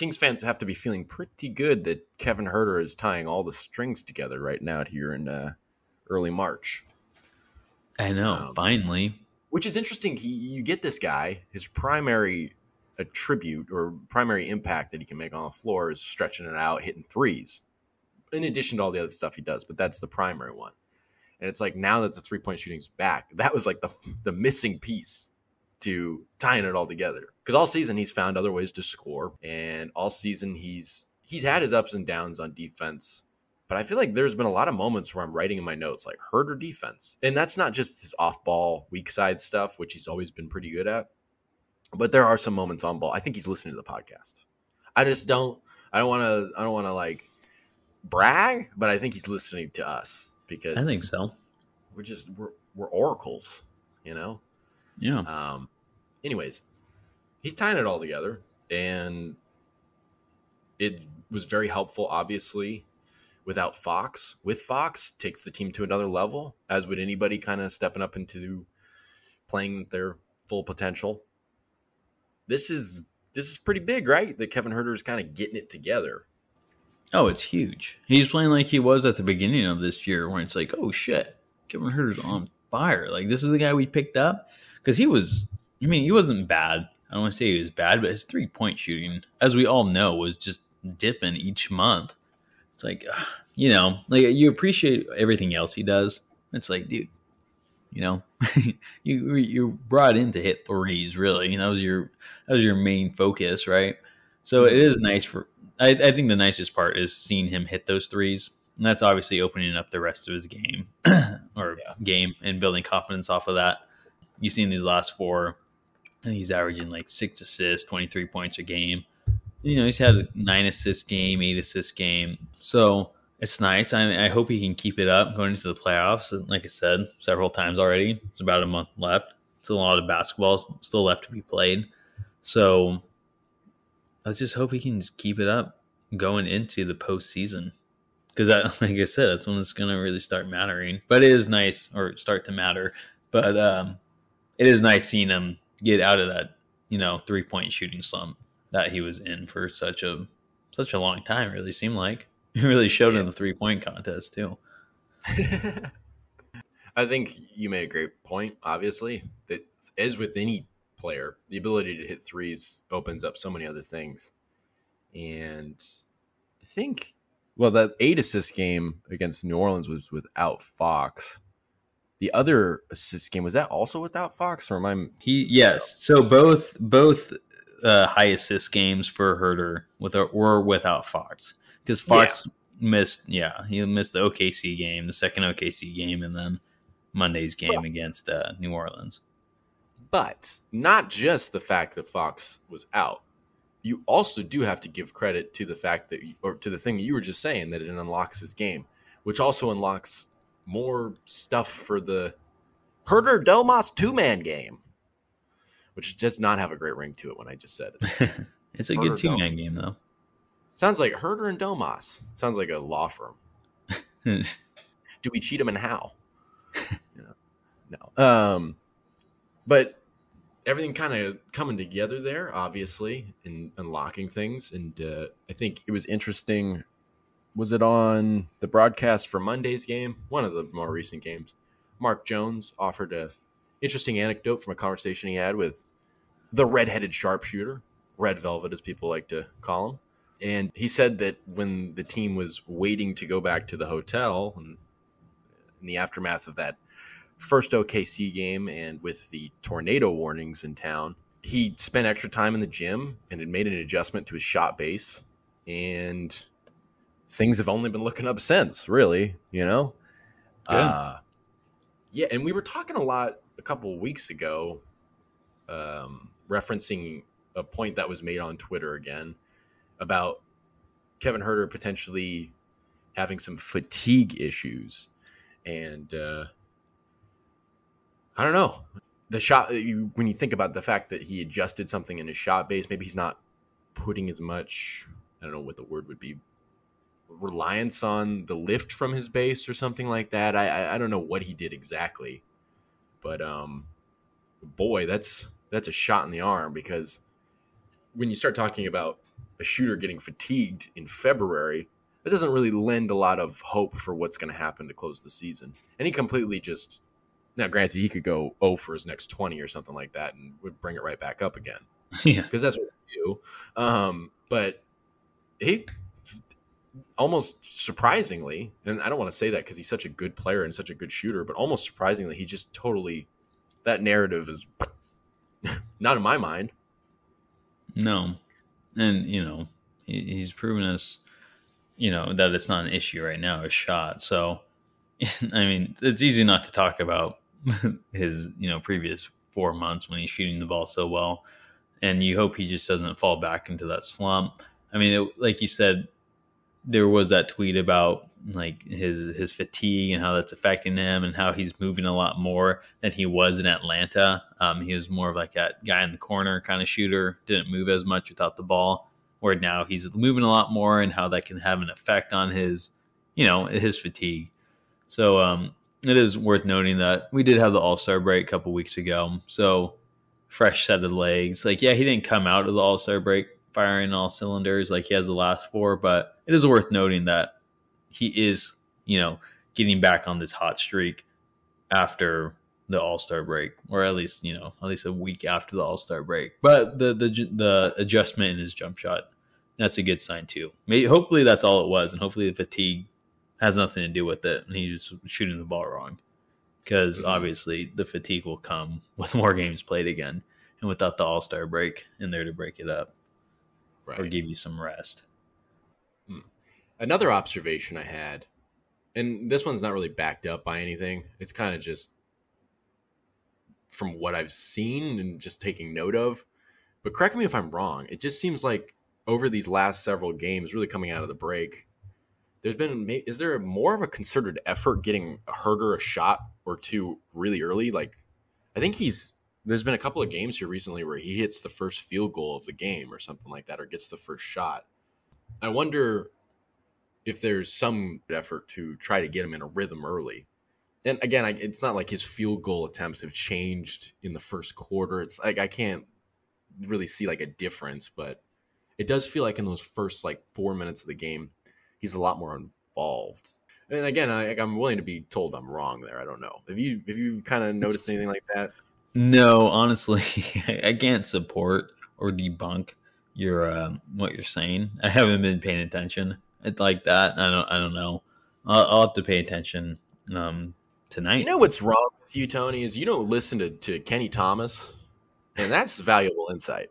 Kings fans have to be feeling pretty good that Kevin Huerter is tying all the strings together right now here in early March. I know, finally. Which is interesting. You get this guy, his primary attribute or primary impact that he can make on the floor is stretching it out, hitting threes, in addition to all the other stuff he does. But that's the primary one. And it's like now that the three-point shooting's back, that was like the missing piece to tying it all together. Because all season he's found other ways to score, and all season he's had his ups and downs on defense. But I feel like there's been a lot of moments where I'm writing in my notes like Huerter defense. And that's not just his off-ball, weak side stuff, which he's always been pretty good at. But there are some moments on ball. I think he's listening to the podcast. I don't want to like brag, but I think he's listening to us because I think so. We're oracles, you know? Yeah. Anyways, he's tying it all together, and it was very helpful, obviously. Without Fox, with Fox, takes the team to another level, as would anybody kind of stepping up into playing their full potential. This is pretty big, right? That Kevin Huerter is kind of getting it together. Oh, it's huge. He's playing like he was at the beginning of this year, where it's like, oh shit, Kevin Huerter's on fire. Like, this is the guy we picked up. Because he wasn't bad. I don't want to say he was bad, but his 3-point shooting, as we all know, was just dipping each month. It's like, like you appreciate everything else he does. It's like, dude, you're brought in to hit threes, really. That was your main focus, right? So it is nice I think the nicest part is seeing him hit those threes. And that's obviously opening up the rest of his game game and building confidence off of that. You've seen these last 4, and he's averaging like 6 assists, 23 points a game. He's had a 9 assist game, 8 assist game. So it's nice. I hope he can keep it up going into the playoffs. Like I said several times already, it's about a month left. It's a lot of basketball still left to be played. So let's just hope he can just keep it up going into the postseason. Because, like I said, that's when it's going to really start mattering. But it is nice, or start to matter. But it is nice seeing him get out of that, 3-point shooting slump that he was in for such a long time. It really seemed like it really showed in the 3-point contest too. I think you made a great point. Obviously, that as with any player, the ability to hit threes opens up so many other things. And I think, that 8 assist game against New Orleans was without Fox. The other assist game, was that also without Fox, or am I? Yes. So both high assist games for Huerter were without Fox, because Fox missed. Yeah, he missed the OKC game, the second OKC game, and then Monday's game against New Orleans. But not just the fact that Fox was out. You also do have to give credit to the fact that, or to the thing that you were just saying, that it unlocks his game, which also unlocks more stuff for the Huerter Domas 2-man game, which does not have a great ring to it when I just said it. It's a good 2-man game, though. Sounds like Huerter and Domas. Sounds like a law firm. Do we cheat him and how? No. But everything kind of coming together there, obviously, and unlocking things. And I think it was interesting. Was it on the broadcast for Monday's game? One of the more recent games. Mark Jones offered a interesting anecdote from a conversation he had with the redheaded sharpshooter, Red Velvet, as people like to call him. And he said that when the team was waiting to go back to the hotel, and in the aftermath of that first OKC game and with the tornado warnings in town, he spent extra time in the gym and had made an adjustment to his shot base. And things have only been looking up since, really, Yeah, and we were talking a lot a couple of weeks ago, referencing a point that was made on Twitter again about Kevin Huerter potentially having some fatigue issues. And I don't know. The shot, when you think about the fact that he adjusted something in his shot base, maybe he's not putting as much, I don't know what the word would be, reliance on the lift from his base or something like that. I don't know what he did exactly, but boy, that's a shot in the arm, because when you start talking about a shooter getting fatigued in February, that doesn't really lend a lot of hope for what's going to happen to close the season. And he completely just, now granted, he could go 0 for his next 20 or something like that and would bring it right back up again. Yeah. Because that's what we do. But he almost surprisingly, and I don't want to say that because he's such a good player and such a good shooter, but almost surprisingly, he just totally, that narrative is not in my mind. No. And, he's proven us, that it's not an issue right now, his shot. So, I mean, it's easy not to talk about his, previous 4 months when he's shooting the ball so well. And you hope he just doesn't fall back into that slump. I mean, like you said, there was that tweet about like his fatigue and how that's affecting him and how he's moving a lot more than he was in Atlanta. He was more of like that guy in the corner kind of shooter, didn't move as much without the ball, where now he's moving a lot more and how that can have an effect on his, his fatigue. So it is worth noting that we did have the All-Star break a couple weeks ago. So fresh set of legs. Like, yeah, he didn't come out of the All-Star break firing all cylinders like he has the last 4, but it is worth noting that he is, getting back on this hot streak after the All-Star break, or at least a week after the All-Star break. But the adjustment in his jump shot, that's a good sign too. Hopefully that's all it was, and hopefully the fatigue has nothing to do with it, and he's shooting the ball wrong. Because obviously the fatigue will come with more games played again, and without the All-Star break in there to break it up. Right. Or give you some rest. Another observation I had, and this one's not really backed up by anything. It's kind of just from what I've seen and just taking note of. But correct me if I'm wrong. It just seems like over these last several games, really coming out of the break, is there more of a concerted effort getting Huerter a shot or two really early? Like, I think there's been a couple of games here recently where he hits the first field goal of the game or something like that, or gets the first shot. I wonder if there's some effort to try to get him in a rhythm early. And again, it's not like his field goal attempts have changed in the first quarter. It's like I can't really see like a difference, but it does feel like in those first like 4 minutes of the game, he's a lot more involved. And again, I'm willing to be told I'm wrong there. I don't know. Have you kind of noticed anything like that? No, honestly, I can't support or debunk your what you're saying. I haven't been paying attention like that. I don't know. I'll have to pay attention tonight. You know what's wrong with you, Tony, is you don't listen to Kenny Thomas, and that's valuable insight.